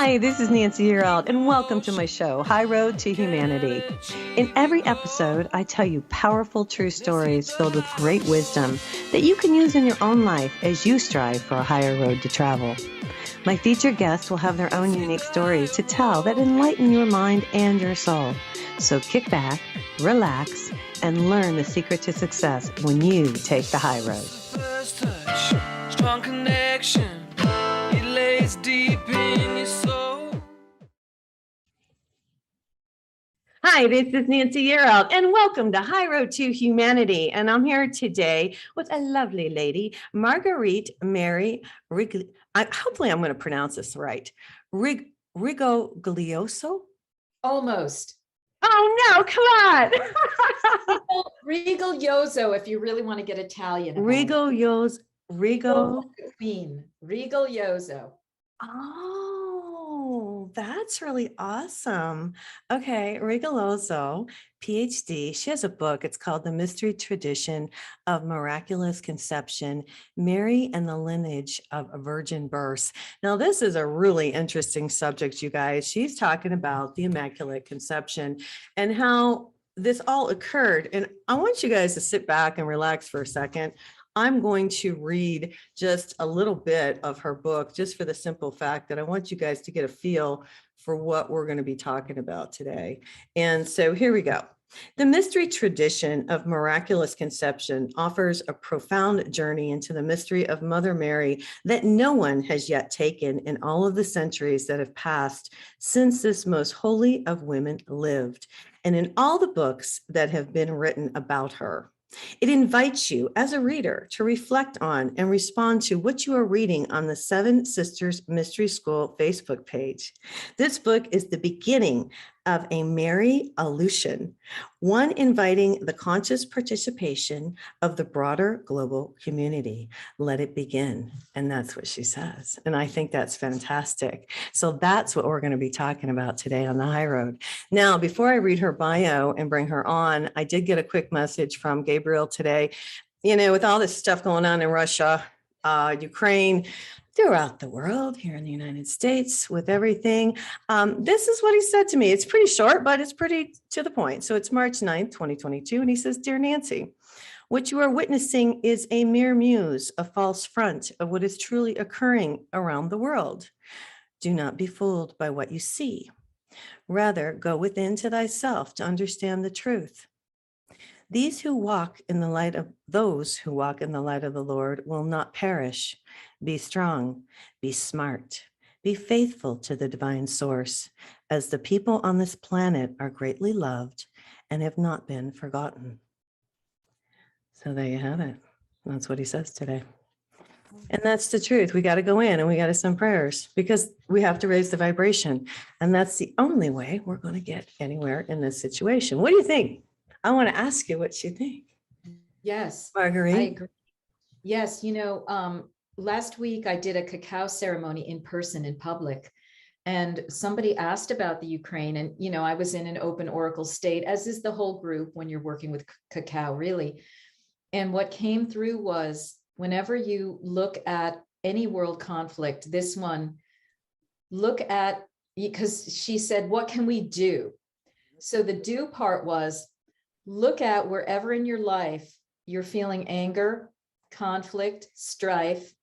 Hi, this is Nancy Yearout, and welcome to my show, High Road to Humanity. In every episode, I tell you powerful true stories filled with great wisdom that you can use in your own life as you strive for a higher road to travel. My featured guests will have their own unique stories to tell that enlighten your mind and your soul. So kick back, relax, and learn the secret to success when you take the high road. First touch, strong connection, it lays deep in your soul. Hi, this is Nancy Yearout, and welcome to High Road to Humanity. And I'm here today with a lovely lady, Marguerite Mary hopefully I'm going to pronounce this right. Rigoglioso? Almost. Oh no, come on. Rigoglioso, if you really want to get Italian. Rigoglioso. Queen. Rigoglioso. Oh, that's really awesome. Okay, Rigoglioso, PhD. She has a book. It's called The Mystery Tradition of Miraculous Conception, Mary and the Lineage of a Virgin Birth. Now, this is a really interesting subject, you guys. She's talking about the Immaculate Conception and how this all occurred. And I want you guys to sit back and relax for a second. I'm going to read just a little bit of her book, just for the simple fact that I want you guys to get a feel for what we're going to be talking about today. And so here we go. The mystery tradition of miraculous conception offers a profound journey into the mystery of Mother Mary that no one has yet taken in all of the centuries that have passed since this most holy of women lived, and in all the books that have been written about her. It invites you as a reader to reflect on and respond to what you are reading on the Seven Sisters Mystery School Facebook page. This book is the beginning of a Mary allusion, one inviting the conscious participation of the broader global community. Let it begin. And that's what she says. And I think that's fantastic. So that's what we're going to be talking about today on the High Road. Now, before I read her bio and bring her on, I did get a quick message from Gabriel today. You know, with all this stuff going on in Russia, Ukraine, throughout the world, here in the United States, with everything. This is what he said to me. It's pretty short, but it's pretty to the point. So it's March 9th, 2022. And he says, "Dear Nancy, what you are witnessing is a mere muse, a false front of what is truly occurring around the world. Do not be fooled by what you see. Rather, go within to thyself to understand the truth. Those who walk in the light of the Lord will not perish. Be strong, be smart, be faithful to the divine source, as the people on this planet are greatly loved and have not been forgotten." So there you have it. That's what he says today. And that's the truth. We got to go in and we got to send prayers because we have to raise the vibration. And that's the only way we're going to get anywhere in this situation. What do you think? I want to ask you what you think. Yes, Marguerite. I agree. Yes, last week I did a cacao ceremony in person in public, and somebody asked about the Ukraine, and I was in an open oracle state, as is the whole group when you're working with cacao, really. And what came through was, whenever you look at any world conflict, this one, look at, because she said, what can we do? So the do part was, look at wherever in your life you're feeling anger, conflict, strife,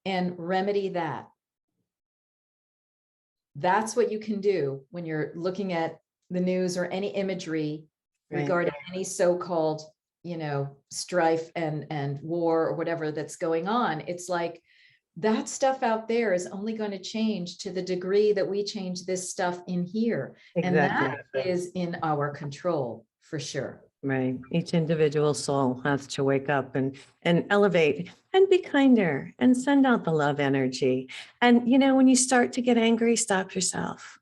and remedy that. That's what you can do when you're looking at the news or any imagery regarding any so-called, strife and war or whatever that's going on. It's like that stuff out there is only going to change to the degree that we change this stuff in here. Exactly. And that is in our control. For sure. Right. Each individual soul has to wake up and elevate and be kinder and send out the love energy. And, when you start to get angry, stop yourself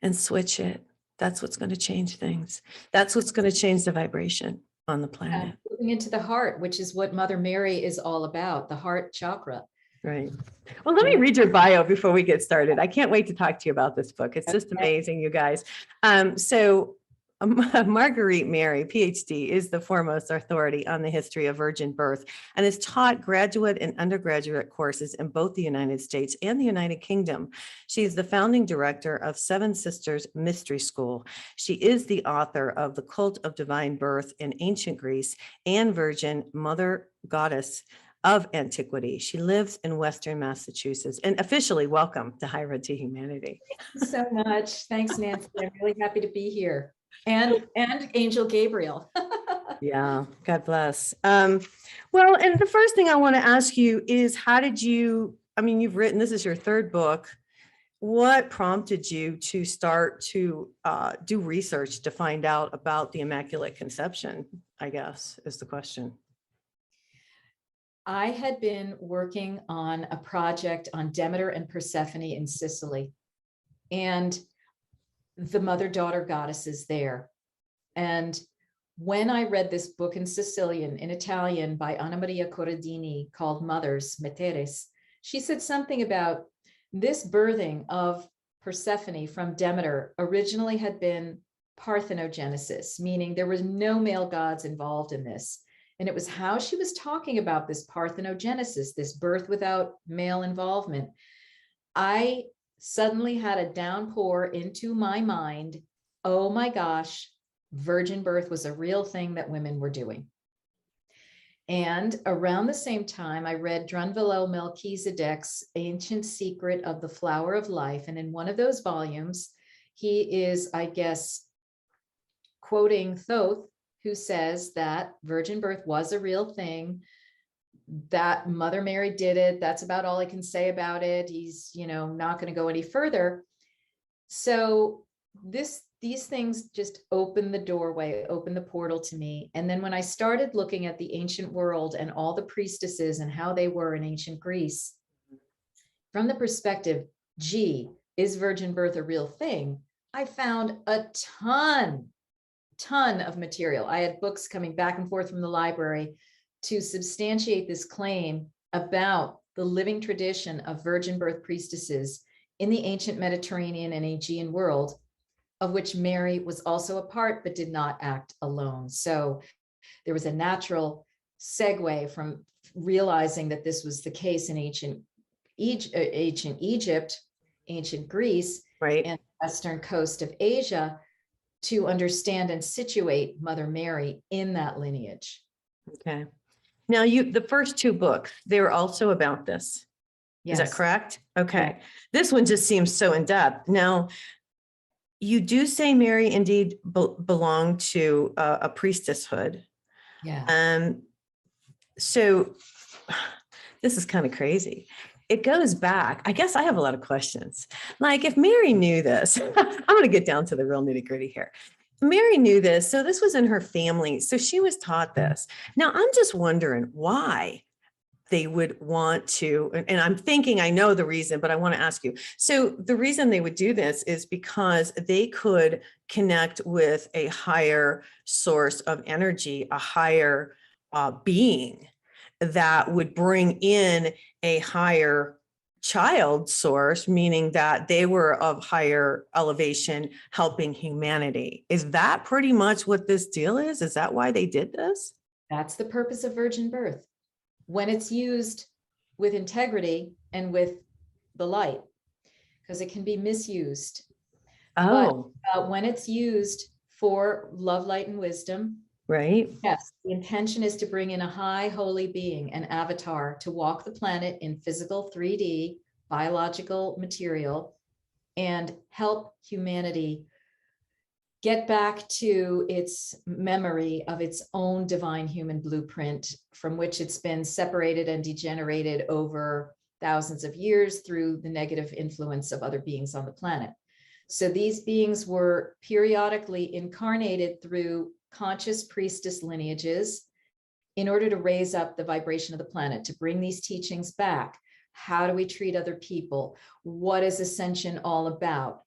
and switch it. That's what's going to change things. That's what's going to change the vibration on the planet. Moving into the heart, which is what Mother Mary is all about, the heart chakra. Right. Well, let me read your bio before we get started. I can't wait to talk to you about this book. It's just amazing, you guys. So Marguerite Mary, PhD, is the foremost authority on the history of virgin birth and has taught graduate and undergraduate courses in both the United States and the United Kingdom. She is the founding director of Seven Sisters Mystery School. She is the author of The Cult of Divine Birth in Ancient Greece and Virgin Mother Goddess of Antiquity. She lives in Western Massachusetts. And officially, welcome to High Road to Humanity. Thank you so much. Thanks, Nancy. I'm really happy to be here. And Angel Gabriel. Yeah, God bless. Well, and the first thing I want to ask you is, how did you, I mean, you've written, this is your third book. What prompted you to start to do research to find out about the Immaculate Conception, I guess, is the question. I had been working on a project on Demeter and Persephone in Sicily, and the mother-daughter goddesses there. And when I read this book in Sicilian, in Italian, by Anna Maria Corradini called Mothers, Meteres, she said something about this birthing of Persephone from Demeter originally had been parthenogenesis, meaning there was no male gods involved in this. And it was how she was talking about this parthenogenesis, this birth without male involvement. I suddenly had a downpour into my mind. Oh my gosh, virgin birth was a real thing that women were doing. And around the same time, I read Drunvalo Melchizedek's Ancient Secret of the Flower of Life. And in one of those volumes, he is, I guess, quoting Thoth, who says that virgin birth was a real thing, that Mother Mary did it. That's about all I can say about it. He's, not going to go any further. So these things just opened the doorway, opened the portal to me. And then when I started looking at the ancient world and all the priestesses and how they were in ancient Greece, from the perspective, gee, is virgin birth a real thing? I found a ton of material. I had books coming back and forth from the library to substantiate this claim about the living tradition of virgin birth priestesses in the ancient Mediterranean and Aegean world, of which Mary was also a part, but did not act alone. So there was a natural segue from realizing that this was the case in ancient Egypt, ancient Greece, Right. and the western coast of Asia, to understand and situate Mother Mary in that lineage. Okay. Now, the first two books, they were also about this. Yes. Is that correct? Okay. Yeah. This one just seems so in depth. Now, you do say Mary indeed belonged to a priestesshood. Yeah. So this is kind of crazy. It goes back. I guess I have a lot of questions. Like, if Mary knew this, I'm going to get down to the real nitty gritty here. Mary knew this, so this was in her family. So she was taught this. Now, I'm just wondering why they would want to, and I'm thinking I know the reason, but I want to ask you. So the reason they would do this is because they could connect with a higher source of energy, a higher being that would bring in a higher child source, meaning that they were of higher elevation, helping humanity. Is that pretty much what this deal is? Is that why they did this? That's the purpose of virgin birth. When it's used with integrity and with the light, because it can be misused. Oh, But when it's used for love, light, and wisdom, right. yes, the intention is to bring in a high holy being, an avatar, to walk the planet in physical 3D biological material and help humanity get back to its memory of its own divine human blueprint, from which it's been separated and degenerated over thousands of years through the negative influence of other beings on the planet. So these beings were periodically incarnated through conscious priestess lineages in order to raise up the vibration of the planet, to bring these teachings back. How do we treat other people? What is ascension all about?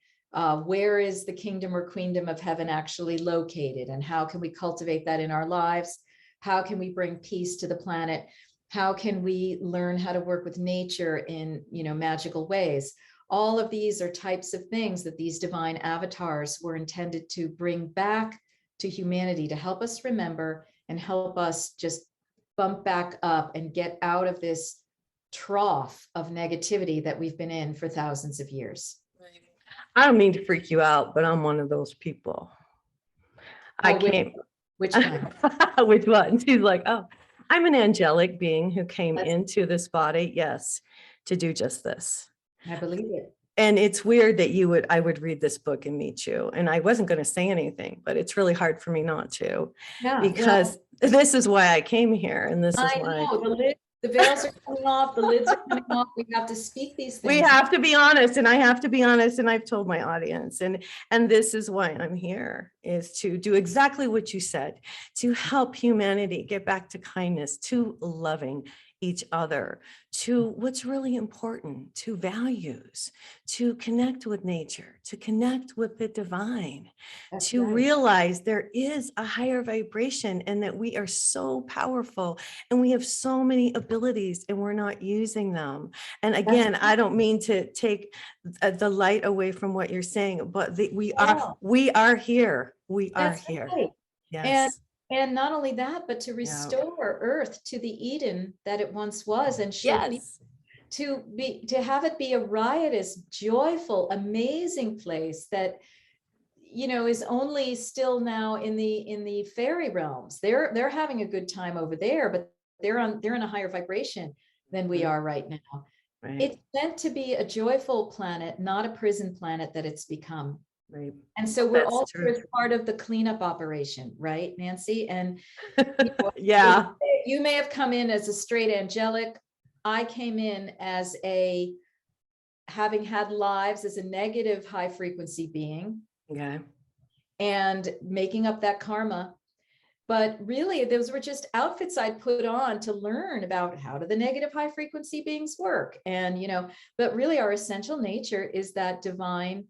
Where is the kingdom or queendom of heaven actually located? And how can we cultivate that in our lives? How can we bring peace to the planet? How can we learn how to work with nature in, magical ways? All of these are types of things that these divine avatars were intended to bring back to humanity to help us remember and help us just bump back up and get out of this trough of negativity that we've been in for thousands of years. I don't mean to freak you out, but I'm one of those people. I Oh, came. which kind? Which one? She's like, oh, I'm an angelic being who came That's- into this body, yes, to do just this. I believe it. And it's weird that I would read this book and meet you. And I wasn't going to say anything, but it's really hard for me not to, Yeah, because this is why I came here. And this is I why know the veils are coming off, the lids are coming off. We have to speak these things. we have to be honest, and I have to be honest. And I've told my audience, and this is why I'm here, is to do exactly what you said, to help humanity get back to kindness, to loving each other, to what's really important, to values, to connect with nature, to connect with the divine, That's to right. realize there is a higher vibration and that we are so powerful and we have so many abilities and we're not using them. And again, I don't mean to take the light away from what you're saying, but we are here. We are That's here. right. Yes. And not only that, but to restore Earth to the Eden that it once was and should be, to have it be a riotous, joyful, amazing place that, you know, is only still now in the fairy realms. They're having a good time over there, but they're in a higher vibration than we are right now. Right. It's meant to be a joyful planet, not a prison planet that it's become. Right. And so we're That's all true. as part of the cleanup operation, right, Nancy? And you know, Yeah. you may have come in as a straight angelic. I came in as having had lives as a negative high frequency being. Okay. And making up that karma. But really, those were just outfits I'd put on to learn about how do the negative high frequency beings work. And, you know, but really our essential nature is that divine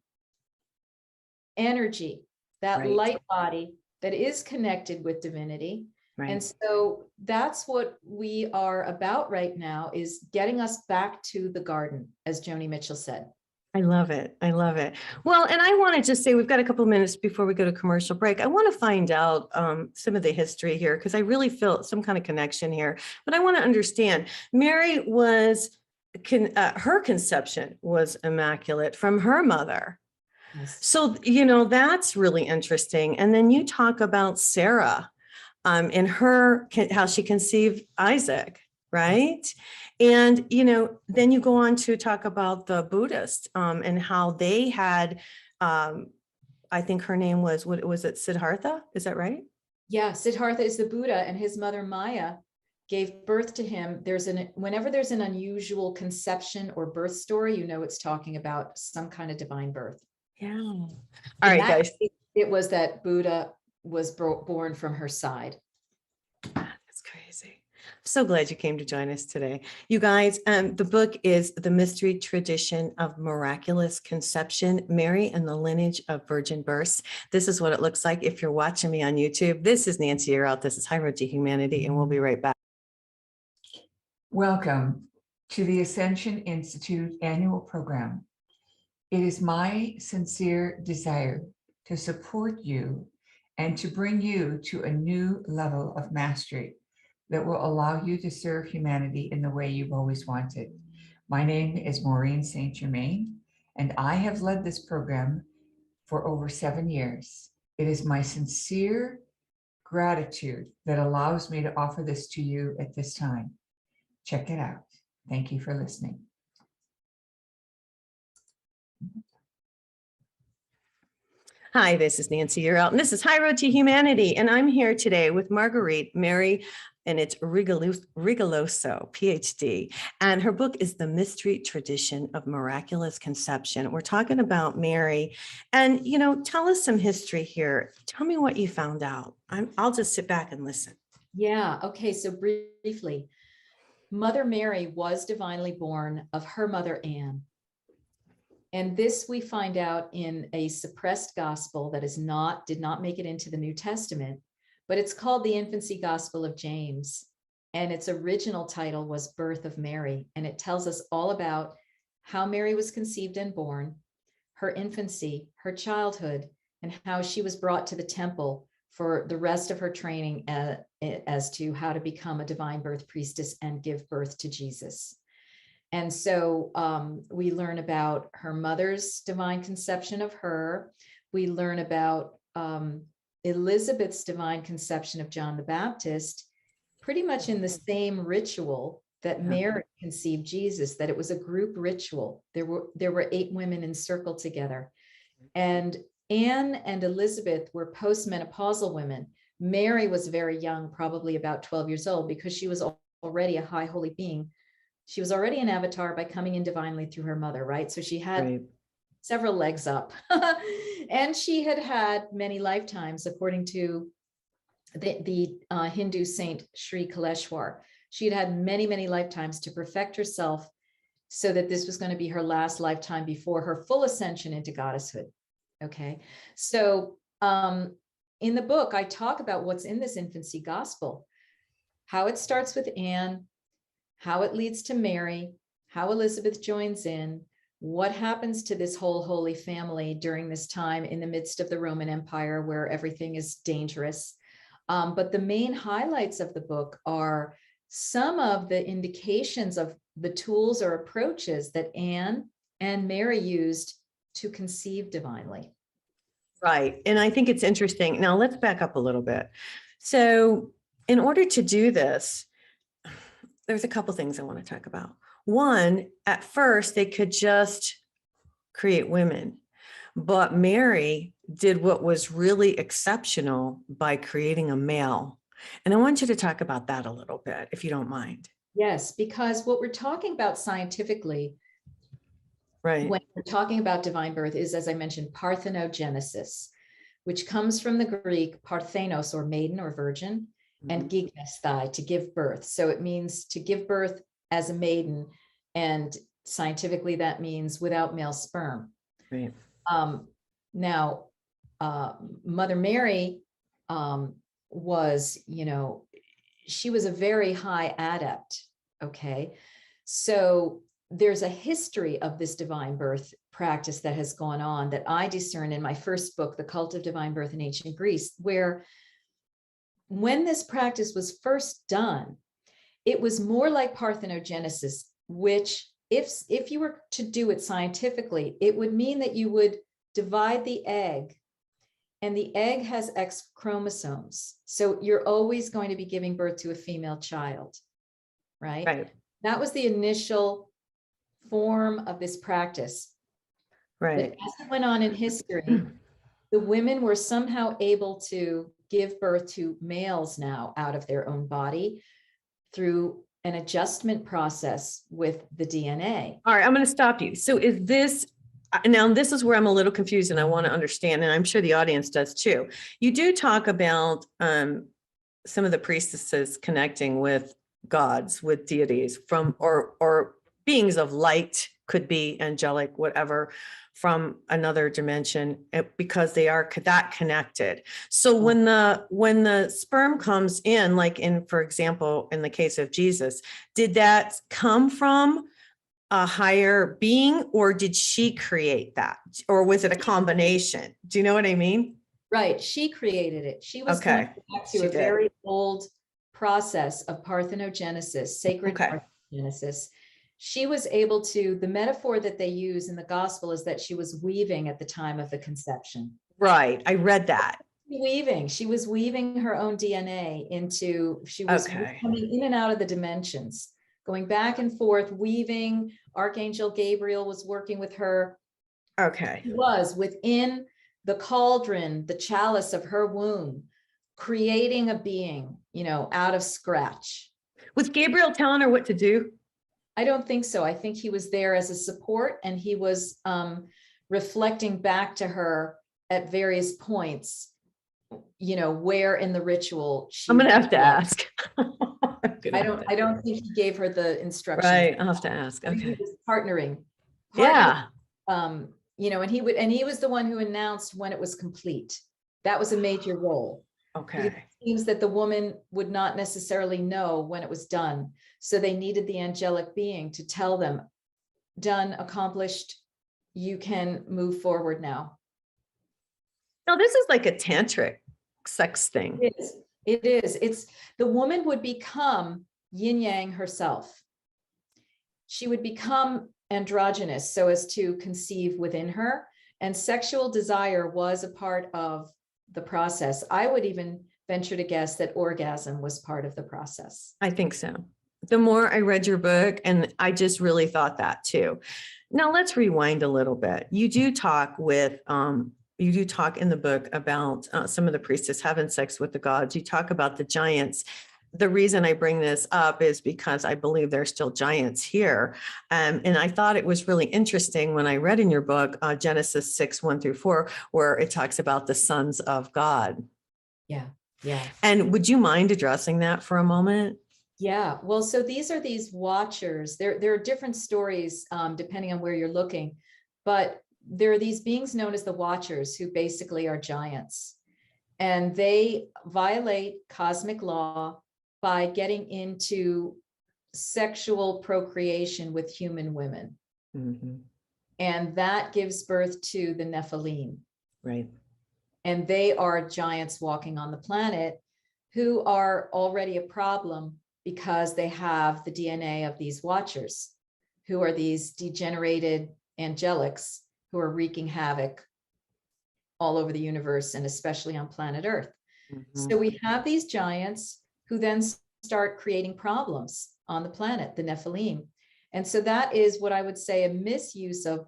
energy, that light body that is connected with divinity. Right. And so that's what we are about right now, is getting us back to the garden, as Joni Mitchell said. I love it. I love it. Well, and I want to just say, we've got a couple of minutes before we go to commercial break. I want to find out some of the history here, because I really feel some kind of connection here. But I want to understand, Mary was, her conception was immaculate from her mother. Yes. So, you know, that's really interesting. And then you talk about Sarah in her, how she conceived Isaac, right? And, you know, then you go on to talk about the Buddhist and how they had, I think her name was, what was it, Siddhartha? Is that right? Yeah, Siddhartha is the Buddha, and his mother Maya gave birth to him. Whenever there's an unusual conception or birth story, you know it's talking about some kind of divine birth. Yeah. All right, guys. It was that Buddha was born from her side. That's crazy. I'm so glad you came to join us today. You guys, the book is The Mystery Tradition of Miraculous Conception, Mary and the Lineage of Virgin Births. This is what it looks like if you're watching me on YouTube. This is Nancy Yearout. This is High Road to Humanity, and we'll be right back. Welcome to the Ascension Institute annual program. It is my sincere desire to support you and to bring you to a new level of mastery that will allow you to serve humanity in the way you've always wanted. My name is Maureen St. Germain, and I have led this program for over 7 years. It is my sincere gratitude that allows me to offer this to you at this time. Check it out. Thank you for listening. Hi, this is Nancy Yearout, and this is High Road to Humanity, and I'm here today with Marguerite, Mary, and it's Rigoglioso, PhD, and her book is The Mystery Tradition of Miraculous Conception. We're talking about Mary, and, you know, tell us some history here. Tell me what you found out. I'll just sit back and listen. Yeah, okay, so briefly, Mother Mary was divinely born of her mother Anne. And this we find out in a suppressed gospel that did not make it into the New Testament, but it's called the Infancy Gospel of James. And its original title was Birth of Mary. And it tells us all about how Mary was conceived and born, her infancy, her childhood, and how she was brought to the temple for the rest of her training as to how to become a divine birth priestess and give birth to Jesus. And so we learn about her mother's divine conception of her. We learn about Elizabeth's divine conception of John the Baptist, pretty much in the same ritual that Mary conceived Jesus, that it was a group ritual. There were 8 women encircled together. And Anne and Elizabeth were postmenopausal women. Mary was very young, probably about 12 years old, because she was already a high holy being. She was already an avatar by coming in divinely through her mother, right? So she had several legs up. And she had had many lifetimes, according to the Hindu saint Sri Kaleshwar. She had had many, many lifetimes to perfect herself so that this was going to be her last lifetime before her full ascension into goddesshood. Okay. So in the book, I talk about what's in this infancy gospel, how it starts with Anne, how it leads to Mary, how Elizabeth joins in, what happens to this whole holy family during this time in the midst of the Roman Empire where everything is dangerous. But the main highlights of the book are some of the indications of the tools or approaches that Anne and Mary used to conceive divinely. Right. And I think it's interesting. Now let's back up a little bit. So in order to do this, there's a couple things I want to talk about. One, at first they could just create women, but Mary did what was really exceptional by creating a male. And I want you to talk about that a little bit, if you don't mind. Yes, because what we're talking about scientifically, right, when we're talking about divine birth is, as I mentioned, parthenogenesis, which comes from the Greek parthenos, or maiden or virgin, and gignesthai, to give birth. So it means to give birth as a maiden, and scientifically that means without male sperm. Right. Now, Mother Mary was, she was a very high adept. Okay. So there's a history of this divine birth practice that has gone on that I discern in my first book, The Cult of Divine Birth in Ancient Greece, where when this practice was first done, it was more like parthenogenesis, which if you were to do it scientifically, it would mean that you would divide the egg, and the egg has X chromosomes. So you're always going to be giving birth to a female child, right? Right. That was the initial form of this practice. Right. But as it went on in history, the women were somehow able to give birth to males now out of their own body through an adjustment process with the DNA. All right, I'm going to stop you. So is this, now this is where I'm a little confused and I want to understand, and I'm sure the audience does too. You do talk about some of the priestesses connecting with gods, with deities from, or beings of light, could be angelic, whatever, from another dimension, because they are that connected. So when the sperm comes in, like in, for example, in the case of Jesus, did that come from a higher being, or did she create that? Or was it a combination? Do you know what I mean? Right. She created it. She was going back to a very old process of parthenogenesis, sacred parthenogenesis. She was able to, the metaphor that they use in the gospel is that she was weaving at the time of the conception. Right. I read that. She was weaving her own DNA into, she was coming in and out of the dimensions, going back and forth, weaving. Archangel Gabriel was working with her. Okay. She was within the cauldron, the chalice of her womb, creating a being, out of scratch. Was Gabriel telling her what to do? I don't think so. I think he was there as a support, and he was reflecting back to her at various points, where in the ritual she. I'm going to have to ask. I don't think he gave her the instructions. Right. I'll have to ask. Okay. He was partnering. Yeah. And he was the one who announced when it was complete. That was a major role. Okay. It seems that the woman would not necessarily know when it was done. So they needed the angelic being to tell them, done, accomplished, you can move forward now. Now, this is like a tantric sex thing. It is. It is. It's the woman would become yin yang herself. She would become androgynous so as to conceive within her, and sexual desire was a part of the process. I would even venture to guess that orgasm was part of the process. I think so. The more I read your book, and I just really thought that too. Now let's rewind a little bit. You do talk in the book about some of the priestess having sex with the gods. You talk about the giants. The reason I bring this up is because I believe there's still giants here. And I thought it was really interesting when I read in your book, Genesis 6:1-4, where it talks about the sons of God. Yeah. Yeah. And would you mind addressing that for a moment? Yeah. Well, so these are these watchers. There are different stories depending on where you're looking, but there are these beings known as the watchers who basically are giants, and they violate cosmic law by getting into sexual procreation with human women. Mm-hmm. And that gives birth to the Nephilim. Right. And they are giants walking on the planet who are already a problem because they have the DNA of these watchers, who are these degenerated angelics who are wreaking havoc all over the universe and especially on planet Earth. Mm-hmm. So we have these giants who then start creating problems on the planet, the Nephilim. And so that is what I would say a misuse of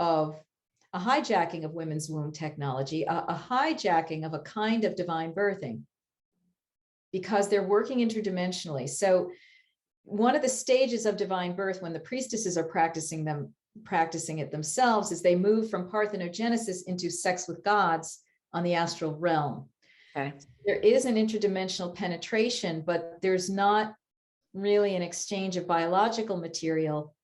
a hijacking of women's womb technology, a hijacking of a kind of divine birthing, because they're working interdimensionally. So one of the stages of divine birth, when the priestesses are practicing it themselves, is they move from parthenogenesis into sex with gods on the astral realm. Okay. There is an interdimensional penetration, but there's not really an exchange of biological material.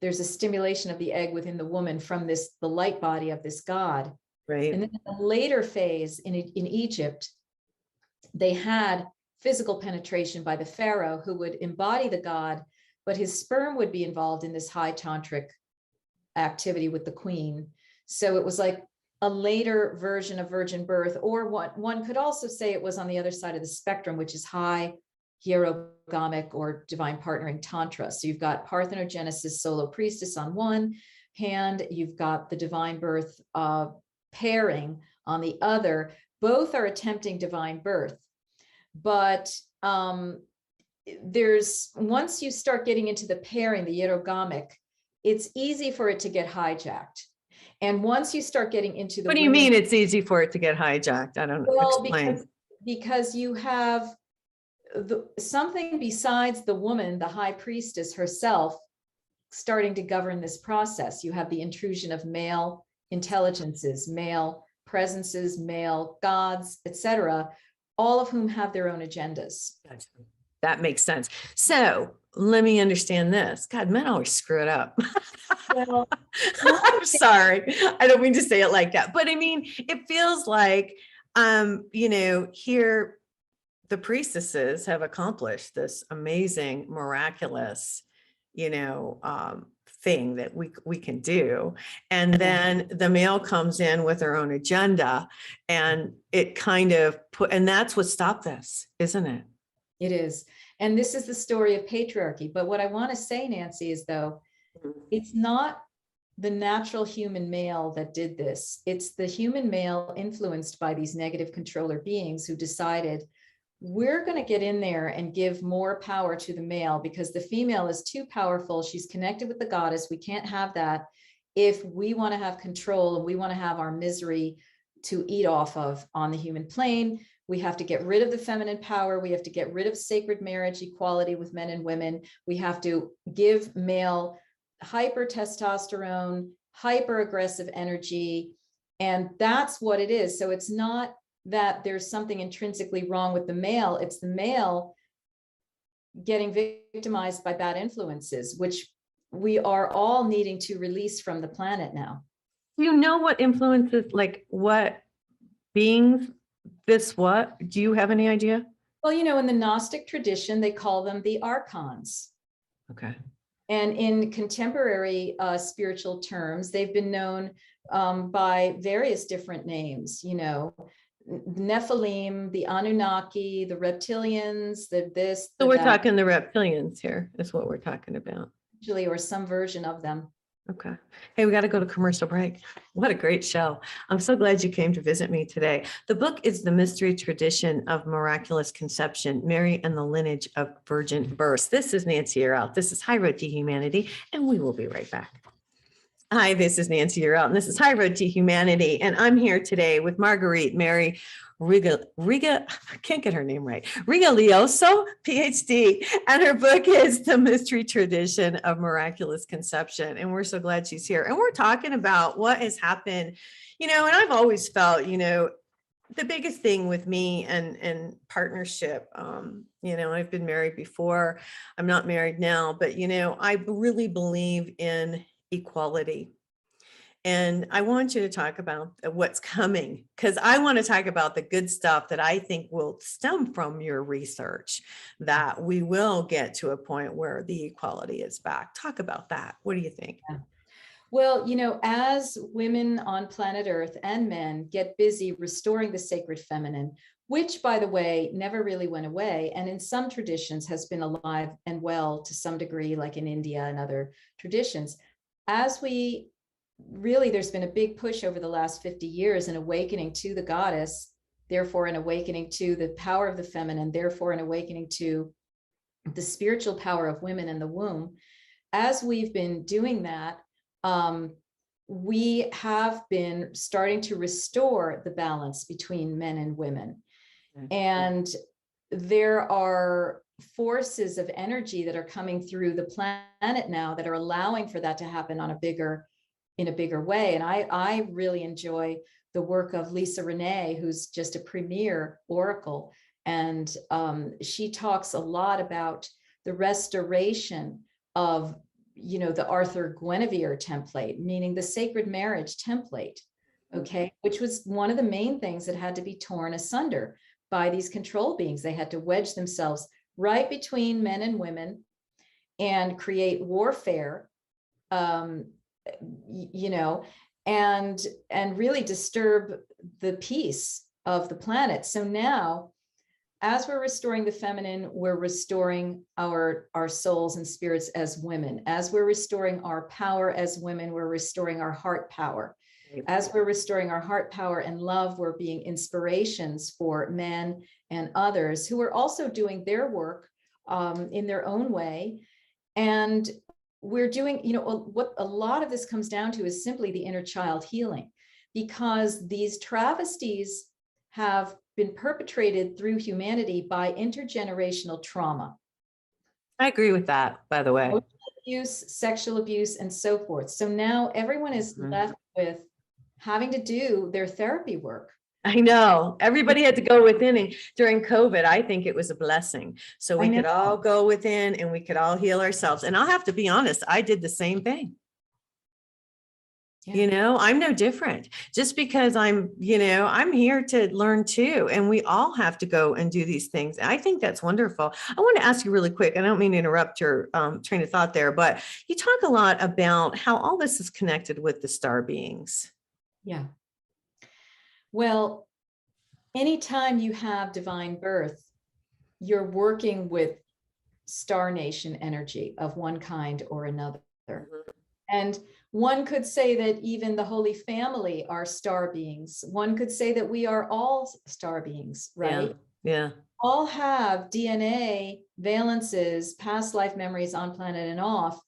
There's a stimulation of the egg within the woman from the light body of this god. Right. And then in the later phase in Egypt, they had physical penetration by the pharaoh who would embody the god, but his sperm would be involved in this high tantric activity with the queen. So it was like a later version of virgin birth, or what one could also say it was on the other side of the spectrum, which is high hierogamic or divine partnering tantra. So you've got parthenogenesis, solo priestess on one hand, you've got the divine birth pairing on the other. Both are attempting divine birth, but there's, once you start getting into the pairing, the hierogamic, it's easy for it to get hijacked. And once you start getting into the— What do you mean it's easy for it to get hijacked? I don't know. Well, Explain. because you have something besides the woman, the high priestess herself, starting to govern this process. You have the intrusion of male intelligences, male presences, male gods, etc., all of whom have their own agendas. Gotcha. That makes sense. So let me understand this. God, men always screw it up. Well, I'm sorry. I don't mean to say it like that, but I mean, it feels like, here the priestesses have accomplished this amazing, miraculous, thing that we can do. And then the male comes in with their own agenda, and it kind of and that's what stopped this, isn't it? it is. And this is the story of patriarchy. But what I want to say, Nancy, is though, it's not the natural human male that did this. It's the human male influenced by these negative controller beings who decided, we're going to get in there and give more power to the male because the female is too powerful. She's connected with the goddess. We can't have that. If we want to have control and we want to have our misery to eat off of on the human plane, we have to get rid of the feminine power. We have to get rid of sacred marriage equality with men and women. We have to give male hyper testosterone, hyper aggressive energy. And that's what it is. So it's not that there's something intrinsically wrong with the male. It's the male getting victimized by bad influences, which we are all needing to release from the planet now. You know what influences, like what beings, what? Do you have any idea? Well, in the Gnostic tradition, they call them the archons. Okay. And in contemporary spiritual terms, they've been known by various different names. Nephilim, the Anunnaki, the reptilians, So we're that, talking the reptilians here is what we're talking about. usually, or some version of them. Okay. Hey, we got to go to commercial break. What a great show. I'm so glad you came to visit me today. The book is The Mystery Tradition of Miraculous Conception, Mary and the Lineage of Virgin Births. This is Nancy Yearout. This is High Road to Humanity, and we will be right back. Hi, this is Nancy Yearout, and this is High Road to Humanity. And I'm here today with Marguerite Mary I can't get her name right, Rigoglioso, PhD, and her book is The Mystery Tradition of Miraculous Conception. And we're so glad she's here. And we're talking about what has happened, and I've always felt, the biggest thing with me and partnership, I've been married before. I'm not married now, but, I really believe in equality. And I want you to talk about what's coming, because I want to talk about the good stuff that I think will stem from your research, that we will get to a point where the equality is back. Talk about that. What do you think? Yeah. Well, as women on planet Earth and men get busy restoring the sacred feminine, which, by the way, never really went away, and in some traditions has been alive and well to some degree, like in India and other traditions, there's been a big push over the last 50 years, an awakening to the goddess, therefore an awakening to the power of the feminine, therefore an awakening to the spiritual power of women in the womb. As we've been doing that, we have been starting to restore the balance between men and women. And there are forces of energy that are coming through the planet now that are allowing for that to happen in a bigger way. And I really enjoy the work of Lisa Renee, who's just a premier oracle. And she talks a lot about the restoration of, the Arthur Guinevere template, meaning the sacred marriage template, okay, which was one of the main things that had to be torn asunder by these control beings. They had to wedge themselves right between men and women and create warfare, and really disturb the peace of the planet. So now, as we're restoring the feminine, we're restoring our souls and spirits as women. As we're restoring our power as women, we're restoring our heart power. As we're restoring our heart power and love, we're being inspirations for men and others who are also doing their work in their own way. And we're doing, what a lot of this comes down to is simply the inner child healing, because these travesties have been perpetrated through humanity by intergenerational trauma. I agree with that, by the way. Emotional abuse, sexual abuse, and so forth. So now everyone is left with having to do their therapy work. I know everybody had to go within, and during COVID, I think it was a blessing. So we could all go within and we could all heal ourselves. And I'll have to be honest, I did the same thing. Yeah. I'm no different. Just because I'm here to learn too. And we all have to go and do these things. I think that's wonderful. I want to ask you really quick, and I don't mean to interrupt your train of thought there, but you talk a lot about how all this is connected with the star beings. Yeah. Well, anytime you have divine birth, you're working with star nation energy of one kind or another. And one could say that even the Holy Family are star beings. One could say that we are all star beings, right? Yeah. All have DNA valences, past life memories on planet and off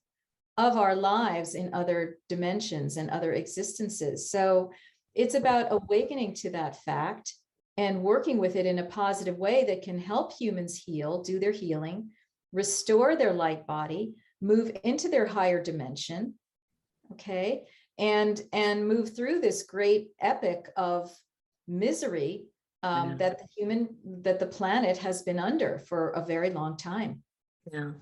of our lives in other dimensions and other existences. So it's about awakening to that fact and working with it in a positive way that can help humans heal, do their healing, restore their light body, move into their higher dimension, okay, and move through this great epic of misery that the planet has been under for a very long time. Yeah.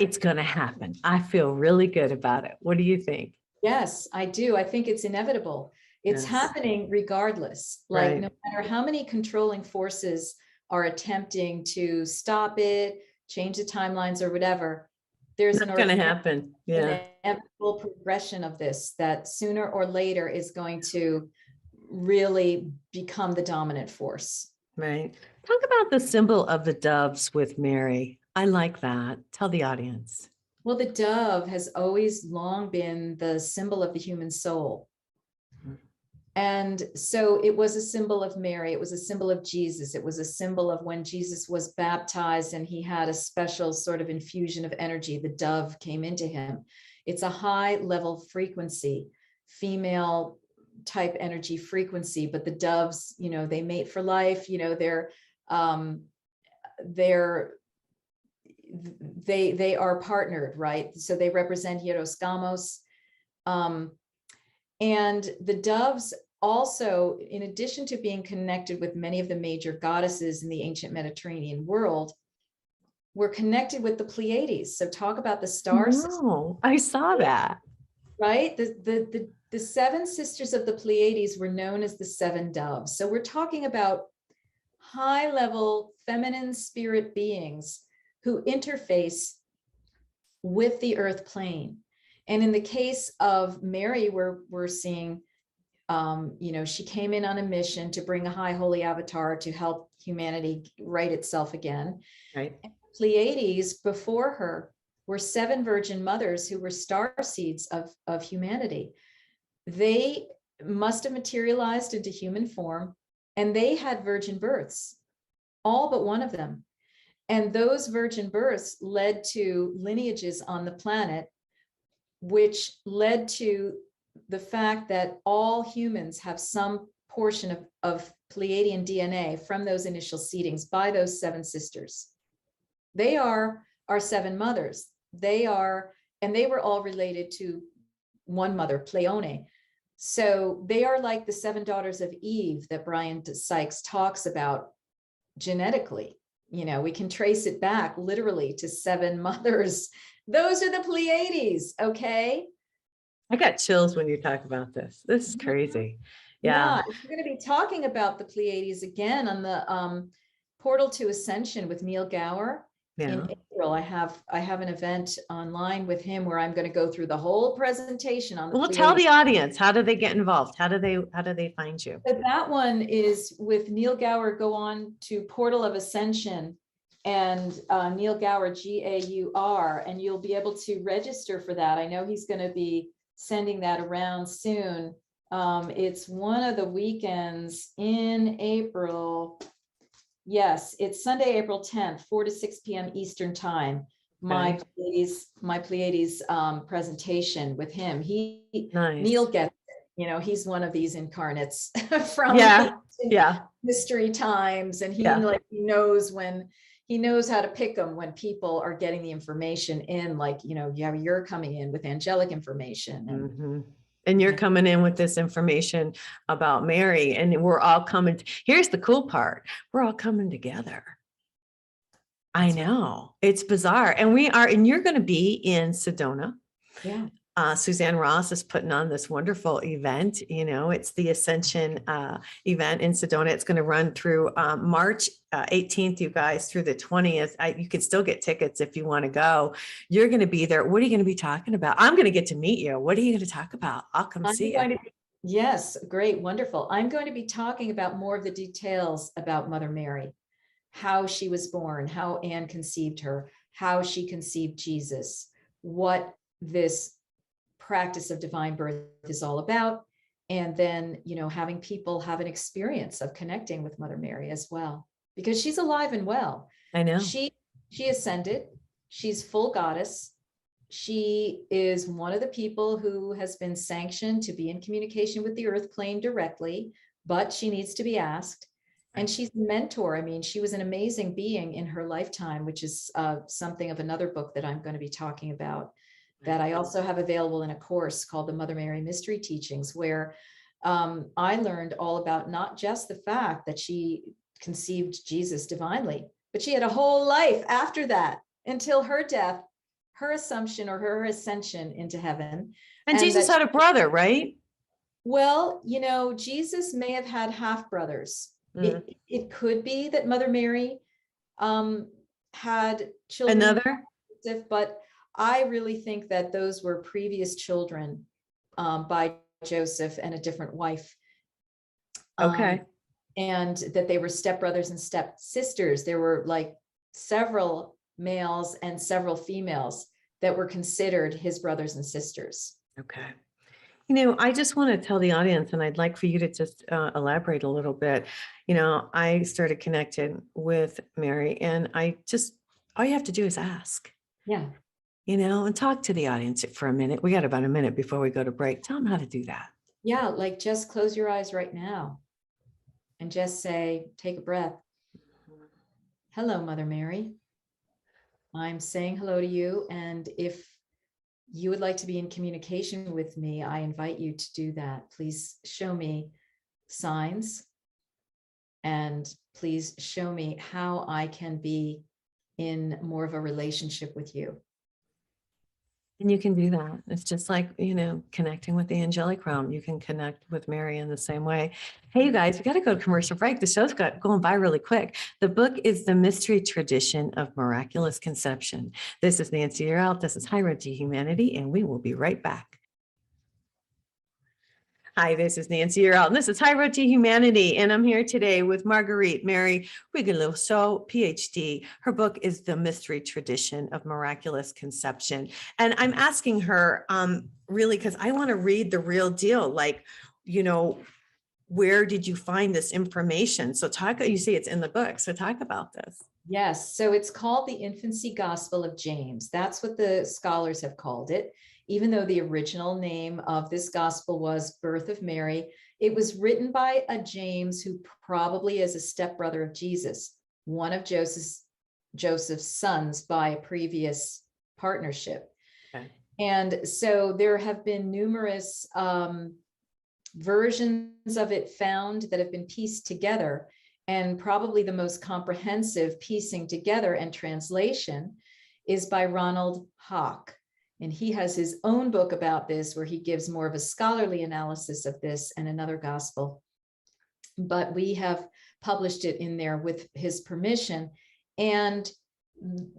It's going to happen. I feel really good about it. What do you think? Yes, I do. I think it's inevitable. It's happening regardless. Like no matter how many controlling forces are attempting to stop it, change the timelines or whatever, there's not going to happen. Yeah. An inevitable progression of this that sooner or later is going to really become the dominant force. Right. Talk about the symbol of the doves with Mary. I like that. Tell the audience. Well, the dove has always long been the symbol of the human soul. And so it was a symbol of Mary. It was a symbol of Jesus. It was a symbol of when Jesus was baptized and he had a special sort of infusion of energy. The dove came into him. It's a high level frequency, female type energy frequency, but the doves, you know, they mate for life. You know, they are partnered, right? So they represent Hieros Gamos. And the doves also, in addition to being connected with many of the major goddesses in the ancient Mediterranean world, were connected with the Pleiades. So talk about the star system, No, I saw that. right? The seven sisters of the Pleiades were known as the seven doves. So we're talking about high level feminine spirit beings who interface with the earth plane. And in the case of Mary, we're seeing, you know, she came in on a mission to bring a high holy avatar to help humanity right itself again. Right. Pleiades before her were seven virgin mothers who were star seeds of humanity. They must have materialized into human form, and they had virgin births, all but one of them. And those virgin births led to lineages on the planet, which led to the fact that all humans have some portion of Pleiadian DNA from those initial seedings by those seven sisters. They are our seven mothers. And they were all related to one mother, Pleione. So they are like the seven daughters of Eve that Brian Sykes talks about genetically. You know, we can trace it back literally to seven mothers. Those are the Pleiades, okay? I got chills when you talk about this. This is crazy. Yeah. We're going to be talking about the Pleiades again on the Portal to Ascension with Neil Gower. Yeah. In April, I have an event online with him where I'm going to go through the whole presentation on the Well, Pleiades. tell the audience, how do they get involved? How do they find you? So that one is with Neil Gower. Go on to Portal of Ascension and Neil Gower, Gaur, and you'll be able to register for that. I know he's going to be sending that around soon. It's one of the weekends in April. Yes, it's Sunday, April 10th, 4 to 6 p.m. Eastern time. My Pleiades presentation with him. Nice. Neil gets it. You know, he's one of these incarnates from mystery times, and he knows how to pick them when people are getting the information in, like, you know, you're coming in with angelic information. And you're coming in with this information about Mary, and we're all coming. Here's the cool part. We're all coming together. I know, it's bizarre. And you're going to be in Sedona. Yeah. Suzanne Ross is putting on this wonderful event. You know, it's the Ascension event in Sedona. It's going to run through March 18th, you guys, through the 20th. You can still get tickets if you want to go. You're going to be there. What are you going to be talking about? I'm going to get to meet you. What are you going to talk about? I'll come see you. Yes, great, wonderful. I'm going to be talking about more of the details about Mother Mary, how she was born, how Anne conceived her, how she conceived Jesus, what this practice of divine birth is all about, and then, you know, having people have an experience of connecting with Mother Mary as well, because she's alive and well. I know. She ascended. She's full goddess. She is one of the people who has been sanctioned to be in communication with the earth plane directly, but she needs to be asked. And she's a mentor. I mean, she was an amazing being in her lifetime, which is something of another book that I'm going to be talking about, that I also have available in a course called the Mother Mary Mystery Teachings, where I learned all about not just the fact that she conceived Jesus divinely, but she had a whole life after that until her death, her assumption or her ascension into heaven. And Jesus had a brother, right? Well, you know, Jesus may have had half brothers. It could be that Mother Mary had children, but I really think that those were previous children by Joseph and a different wife. Okay. And that they were stepbrothers and stepsisters. There were like several males and several females that were considered his brothers and sisters. Okay. I just want to tell the audience, and I'd like for you to just elaborate a little bit. I started connecting with Mary, and all you have to do is ask, Yeah. and talk to the audience for a minute. We got about a minute before we go to break. Tell them how to do that. Yeah. Like just close your eyes right now and just say, take a breath. Hello, Mother Mary. I'm saying hello to you. And if you would like to be in communication with me, I invite you to do that. Please show me signs and please show me how I can be in more of a relationship with you. And you can do that. It's just like, connecting with the angelic realm. You can connect with Mary in the same way. Hey, you guys, we got to go to commercial break. The show's going by really quick. The book is The Mystery Tradition of Miraculous Conception. This is Nancy Yearout. This is High Road to Humanity, and we will be right back. Hi, this is Nancy Yearout, and this is High Road to Humanity, and I'm here today with Marguerite Mary Rigoglioso, PhD. Her book is The Mystery Tradition of Miraculous Conception, and I'm asking her really because I want to read the real deal, like, where did you find this information? So you see it's in the book, so talk about this. Yes, so it's called the Infancy Gospel of James. That's what the scholars have called it. Even though the original name of this gospel was Birth of Mary, it was written by a James who probably is a stepbrother of Jesus, one of Joseph's sons by a previous partnership. Okay. And so there have been numerous versions of it found that have been pieced together. And probably the most comprehensive piecing together and translation is by Ronald Hawk. And he has his own book about this, where he gives more of a scholarly analysis of this and another gospel. But we have published it in there with his permission. And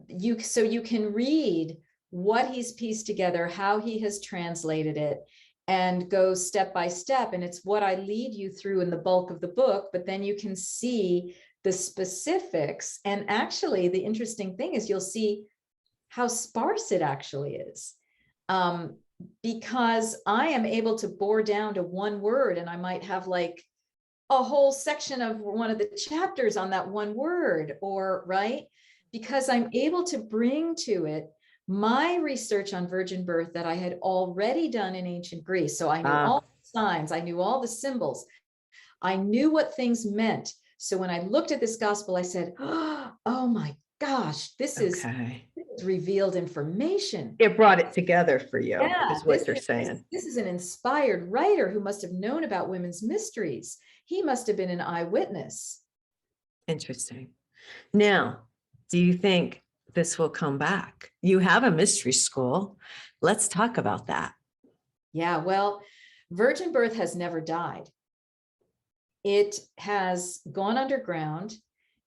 you can read what he's pieced together, how he has translated it, and go step by step. And it's what I lead you through in the bulk of the book, but then you can see the specifics. And actually, the interesting thing is you'll see how sparse it actually is. Because I am able to bore down to one word, and I might have like a whole section of one of the chapters on that one word, or right? Because I'm able to bring to it my research on virgin birth that I had already done in ancient Greece. So I knew all the signs, I knew all the symbols, I knew what things meant. So when I looked at this gospel, I said, oh my gosh, this is revealed information. It brought it together for you, is what you're saying. This is an inspired writer who must have known about women's mysteries. He must have been an eyewitness. Interesting. Now, do you think this will come back? You have a mystery school. Let's talk about that. Yeah, well, virgin birth has never died. It has gone underground.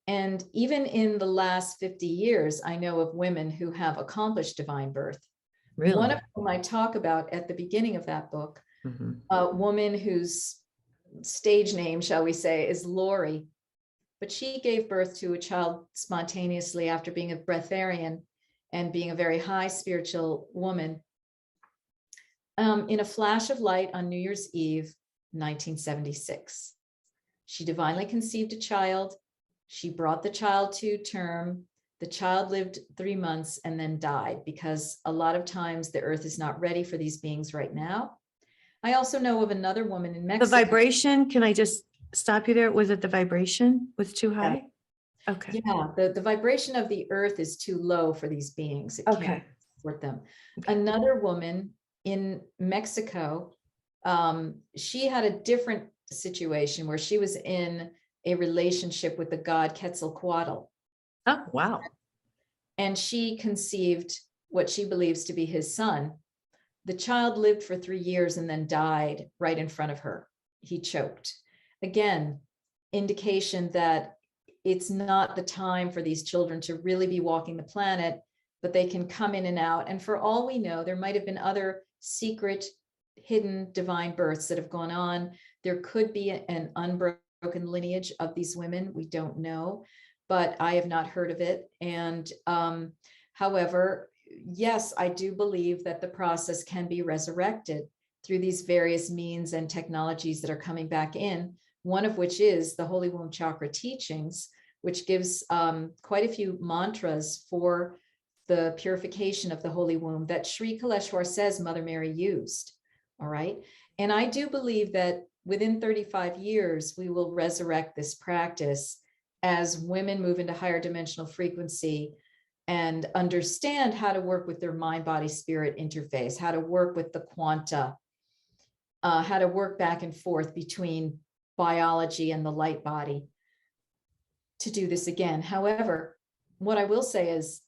And even in the last 50 years, I know of women who have accomplished divine birth. Really? One of whom I talk about at the beginning of that book, a woman whose stage name, shall we say, is Lori. But she gave birth to a child spontaneously after being a breatharian and being a very high spiritual woman. In a flash of light on New Year's Eve, 1976. She divinely conceived a child. She brought the child to term. The child lived 3 months and then died, because a lot of times the earth is not ready for these beings right now. I also know of another woman in Mexico. The vibration, can I just stop you there? Was it the vibration was too high? Yeah. Okay. Yeah, the vibration of the earth is too low for these beings. It can't support them. Okay. Another woman in Mexico, she had a different situation where she was in a relationship with the god Quetzalcoatl. Oh, wow. And she conceived what she believes to be his son. The child lived for 3 years and then died right in front of her. He choked. Again, indication that it's not the time for these children to really be walking the planet, but they can come in and out. And for all we know, there might have been other secret, hidden divine births that have gone on There could be an unbroken lineage of these women. We don't know, but I have not heard of it. And however, yes, I do believe that the process can be resurrected through these various means and technologies that are coming back in, one of which is the Holy Womb Chakra teachings, which gives quite a few mantras for the purification of the Holy Womb that Sri Kaleshwar says Mother Mary used. All right. And I do believe that within 35 years, we will resurrect this practice as women move into higher dimensional frequency and understand how to work with their mind, body, spirit interface, how to work with the quanta, how to work back and forth between biology and the light body to do this again. However, what I will say is,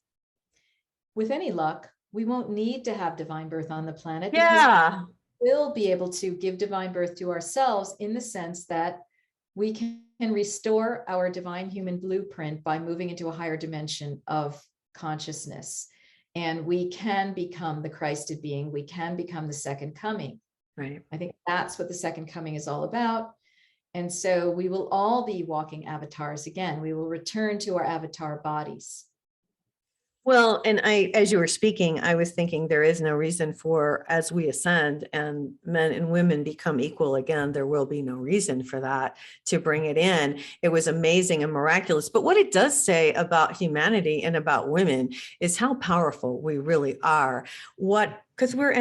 with any luck, we won't need to have divine birth on the planet. Yeah. We'll be able to give divine birth to ourselves in the sense that we can restore our divine human blueprint by moving into a higher dimension of consciousness. And we can become the Christed being. We can become the second coming. Right. I think that's what the second coming is all about. And so we will all be walking avatars again. We will return to our avatar bodies. Well, and as you were speaking, I was thinking there is no reason for, as we ascend and men and women become equal again, there will be no reason for that to bring it in. It was amazing and miraculous. But what it does say about humanity and about women is how powerful we really are. Because we're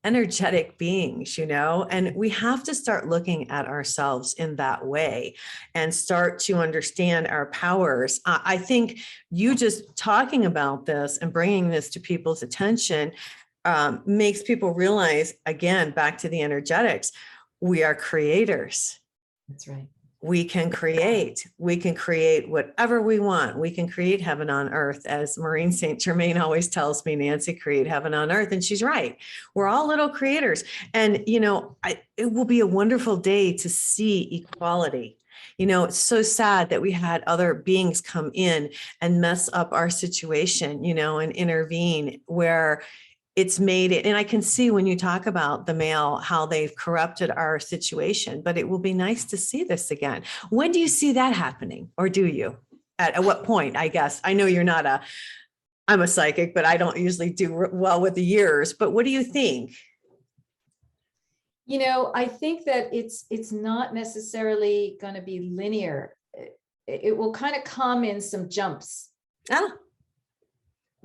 energetic beings, and we have to start looking at ourselves in that way and start to understand our powers. I think you just talking about this and bringing this to people's attention makes people realize, again, back to the energetics, we are creators. That's right. We can create whatever we want. We can create heaven on earth. As Maureen St. Germain always tells me, Nancy, create heaven on earth. And she's right. We're all little creators. And, it will be a wonderful day to see equality. It's so sad that we had other beings come in and mess up our situation, and intervene where it's made it. And I can see when you talk about the male, how they've corrupted our situation, but it will be nice to see this again. When do you see that happening? Or do you? At what point, I guess? I know I'm a psychic, but I don't usually do well with the years, but what do you think? I think that it's not necessarily going to be linear. It will kind of come in some jumps.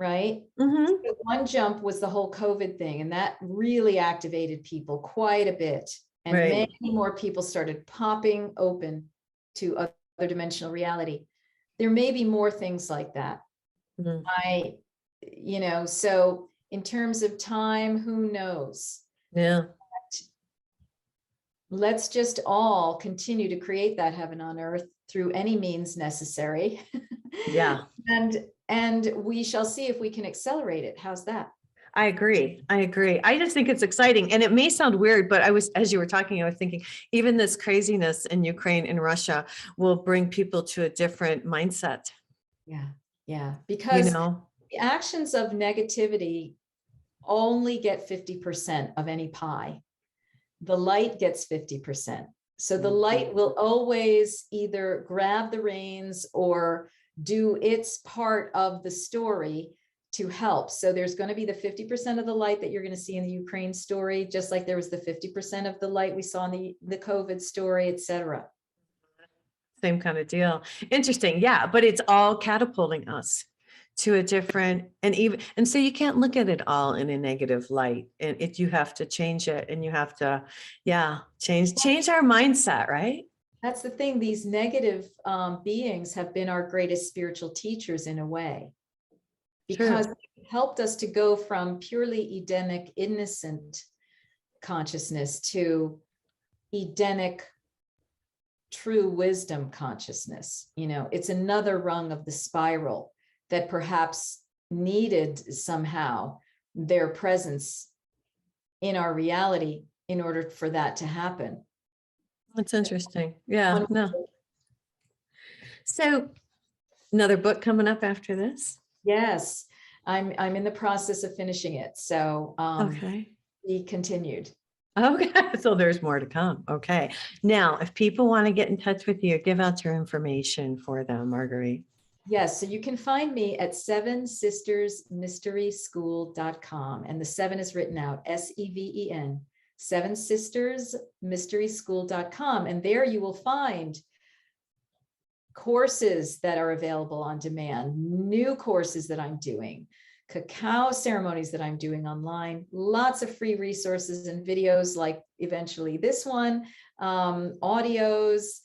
Right? Mm-hmm. So one jump was the whole COVID thing, and that really activated people quite a bit. And Right. many more people started popping open to other dimensional reality. There may be more things like that. Mm-hmm. So in terms of time, who knows? Yeah. Let's just all continue to create that heaven on earth through any means necessary. Yeah. And we shall see if we can accelerate it. How's that? I agree. I just think it's exciting. And it may sound weird, but as you were talking, I was thinking, even this craziness in Ukraine and Russia will bring people to a different mindset. Yeah. Because the actions of negativity only get 50% of any pie. The light gets 50%. So the light will always either grab the reins or do its part of the story to help. So there's going to be the 50% of the light that you're going to see in the Ukraine story, just like there was the 50% of the light we saw in the COVID story, etc. Same kind of deal. Interesting. Yeah. But it's all catapulting us to a different, and so you can't look at it all in a negative light, and you have to change it, and you have to, change our mindset, right? That's the thing. These negative beings have been our greatest spiritual teachers in a way, because it helped us to go from purely Edenic, innocent consciousness to Edenic, true wisdom consciousness. It's another rung of the spiral that perhaps needed somehow their presence in our reality in order for that to happen. That's interesting. Yeah. No. So another book coming up after this? Yes, I'm in the process of finishing it. So Okay. be continued. Okay, so there's more to come. Okay. Now, if people want to get in touch with you, give out your information for them, Marguerite. Yes, so you can find me at sevensistersmysteryschool.com. And the 7 is written out, SEVEN, sevensistersmysteryschool.com. And there you will find courses that are available on demand, new courses that I'm doing, cacao ceremonies that I'm doing online, lots of free resources and videos like eventually this one, audios,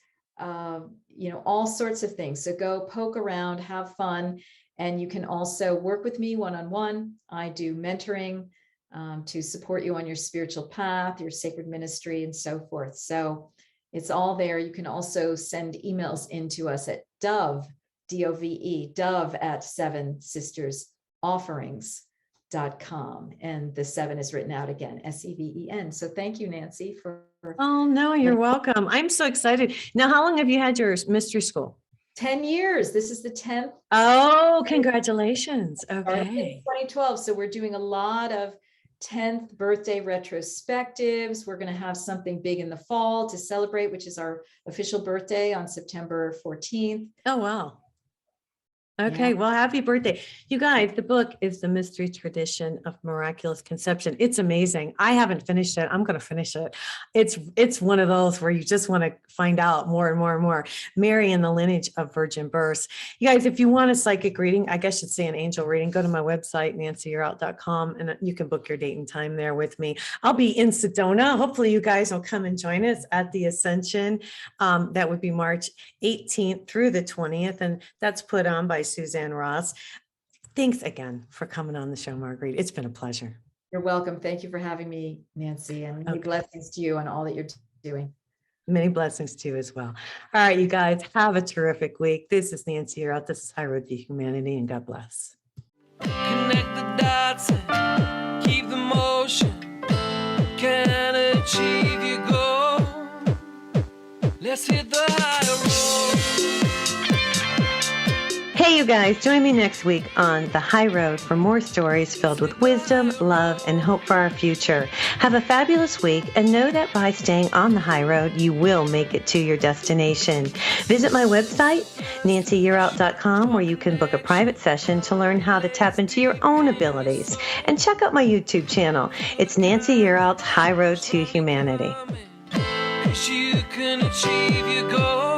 all sorts of things. So go poke around, have fun, and you can also work with me one-on-one. I do mentoring to support you on your spiritual path, your sacred ministry, and so forth. So it's all there. You can also send emails into us at Dove, D-O-V-E, Dove at sevensistersofferings.com. And the 7 is written out again, SEVEN. So thank you, Nancy, for Oh, no, you're welcome. I'm so excited. Now, how long have you had your mystery school? 10 years. This is the 10th. Oh, congratulations. Started in Okay. 2012. So we're doing a lot of 10th birthday retrospectives. We're going to have something big in the fall to celebrate, which is our official birthday on September 14th. Oh, wow. Okay, Yeah. well, happy birthday. You guys, the book is The Mystery Tradition of Miraculous Conception. It's amazing. I haven't finished it. I'm going to finish it. It's one of those where you just want to find out more and more and more. Mary and the Lineage of Virgin Births. You guys, if you want a psychic reading, I guess I should say an angel reading, go to my website, nancyyearout.com, and you can book your date and time there with me. I'll be in Sedona. Hopefully you guys will come and join us at the Ascension. That would be March 18th through the 20th, and that's put on by Suzanne Ross. Thanks again for coming on the show, Marguerite. It's been a pleasure. You're welcome. Thank you for having me, Nancy, and many blessings to you on all that you're doing. Many blessings to you as well. All right, you guys, have a terrific week. This is Nancy Yearout. This is High Road to Humanity, and God bless. Connect the dots and keep the motion. Can achieve your goal. Let's hit the high road. Hey, you guys, join me next week on The High Road for more stories filled with wisdom, love, and hope for our future. Have a fabulous week, and know that by staying on the high road, you will make it to your destination. Visit my website, nancyyearout.com, where you can book a private session to learn how to tap into your own abilities. And check out my YouTube channel. It's Nancy Yearout's High Road to Humanity. You can achieve your goal.